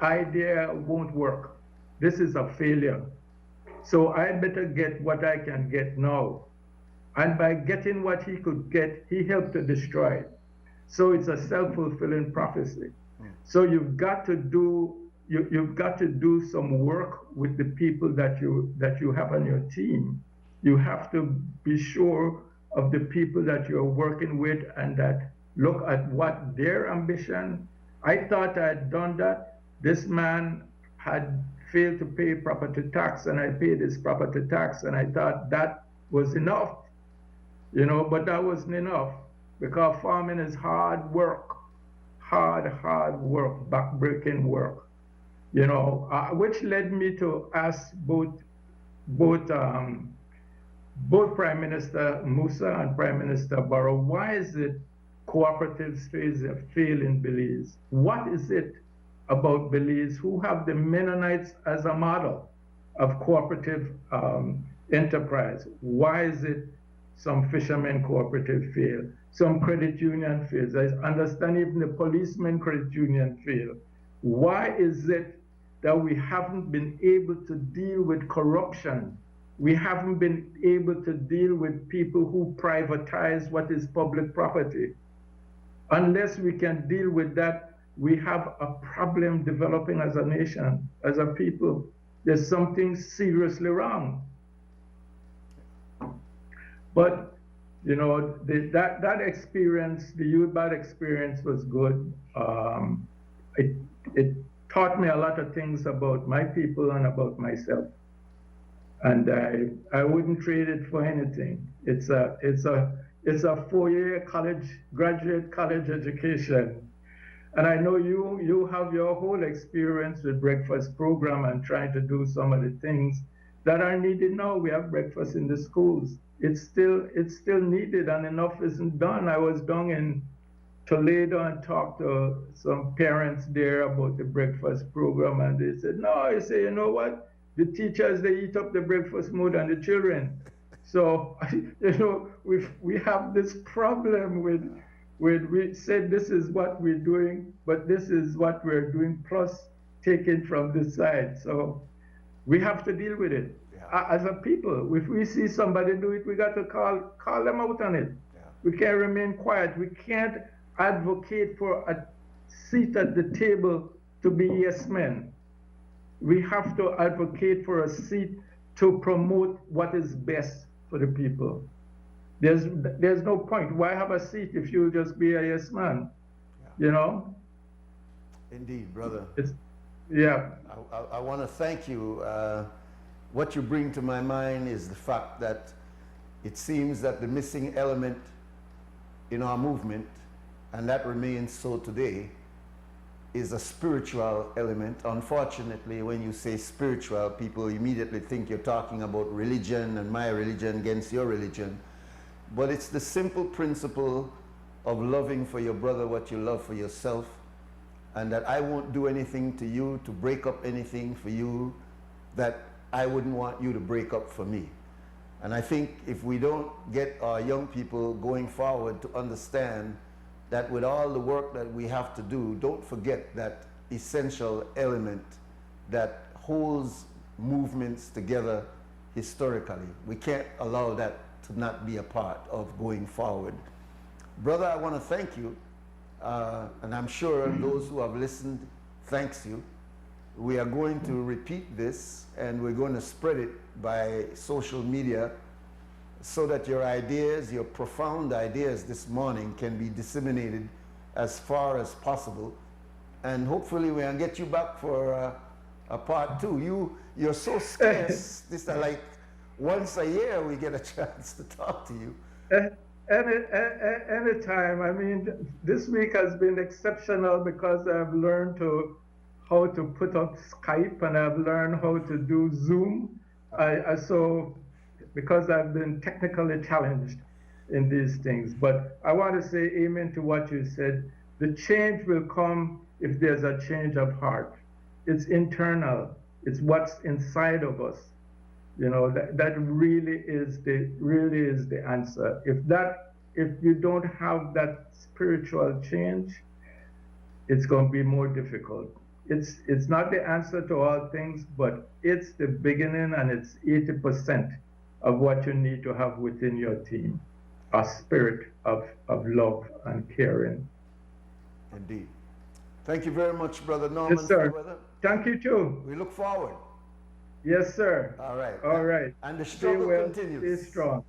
idea won't work. This is a failure. So I better get what I can get now. And by getting what he could get, he helped to destroy it. So it's a self-fulfilling prophecy. So you've got to do some work with the people that you have on your team. You have to be sure of the people that you're working with and that look at what their ambition. I thought I had done that. This man had failed to pay property tax, and I paid his property tax, and I thought that was enough, but that wasn't enough, because farming is hard work, hard work, backbreaking work, which led me to ask both Prime Minister Musa and Prime Minister Barrow, why is it cooperatives fail in Belize? What is it about Belize, who have the Mennonites as a model of cooperative enterprise? Why is it some fishermen cooperative fail, some credit union fails? I understand even the policemen credit union fail. Why is it that we haven't been able to deal with corruption? We haven't been able to deal with people who privatize what is public property. Unless we can deal with that, we have a problem developing as a nation, as a people. There's something seriously wrong. But, that experience, the UBAD experience was good. It taught me a lot of things about my people and about myself. And I wouldn't trade it for anything. It's a 4-year graduate college education. And I know you have your whole experience with breakfast program and trying to do some of the things that are needed now. We have breakfast in the schools. It's still needed, and enough isn't done. I was down in Toledo and talked to some parents there about the breakfast program, and they said, no, I say, you know what? The teachers, they eat up the breakfast more than the children. So, we have this problem with we said this is what we're doing, but this is what we're doing plus taken from this side. So we have to deal with it. Yeah. As a people, if we see somebody do it, we got to call them out on it. Yeah. We can't remain quiet. We can't advocate for a seat at the table to be yes men. We have to advocate for a seat to promote what is best for the people. There's no point. Why have a seat if you just be a yes man? Yeah. Indeed, brother. Yeah. I want to thank you. What you bring to my mind is the fact that it seems that the missing element in our movement, and that remains so today, is a spiritual element. Unfortunately, when you say spiritual, people immediately think you're talking about religion and my religion against your religion. But it's the simple principle of loving for your brother what you love for yourself, and that I won't do anything to you to break up anything for you that I wouldn't want you to break up for me. And I think if we don't get our young people going forward to understand that with all the work that we have to do, don't forget that essential element that holds movements together historically. We can't allow that to not be a part of going forward. Brother, I want to thank you, and I'm sure those who have listened thanks you. We are going to repeat this, and we're going to spread it by social media so that your ideas, your profound ideas this morning can be disseminated as far as possible. And hopefully we'll get you back for a part 2. You're so scarce. This is like once a year we get a chance to talk to you. Anytime. I mean, this week has been exceptional because I've learned how to put up Skype, and I've learned how to do Zoom. Because I've been technically challenged in these things. But I want to say amen to what you said. The change will come if there's a change of heart. It's internal. It's what's inside of us. That really is the answer. If you don't have that spiritual change, it's going to be more difficult. It's not the answer to all things, but it's the beginning, and it's 80%. of what you need to have within your team, a spirit of love and caring. Indeed. Thank you very much, Brother Norman. Yes, sir. Fairweather. Thank you too. We look forward. Yes, sir. All right. All right. And the Stay struggle well, continues. stay strong.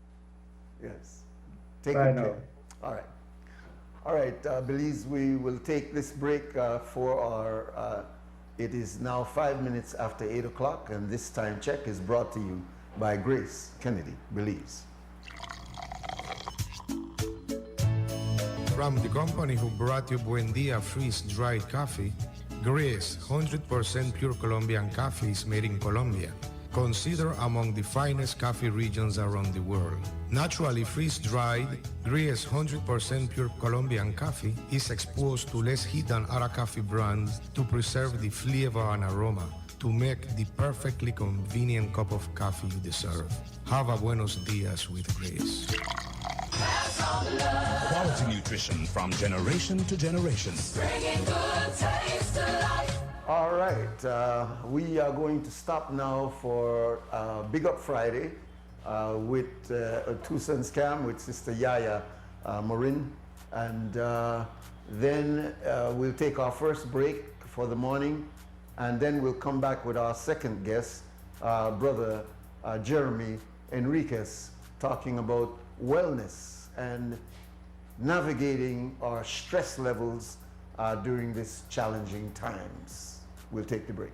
Yes. Take Bye good now. care. All right. All right, Belize, we will take this break for our, it is now 5 minutes after 8 o'clock, and this time check is brought to you by Grace Kennedy, Belize. From the company who brought you Buen Dia freeze-dried coffee, Grace 100% pure Colombian coffee is made in Colombia, considered among the finest coffee regions around the world. Naturally freeze-dried, Grace 100% pure Colombian coffee is exposed to less heat than other coffee brands to preserve the flavor and aroma to make the perfectly convenient cup of coffee you deserve. Have a buenos dias with Grace. Quality nutrition from generation to generation. Bringing good taste to life. All right, we are going to stop now for Big Up Friday with a Two Cents Cam with Sister Yaya Marin. And then we'll take our first break for the morning, and then we'll come back with our second guest, Brother Jeremy Enriquez, talking about wellness and navigating our stress levels during these challenging times. We'll take the break.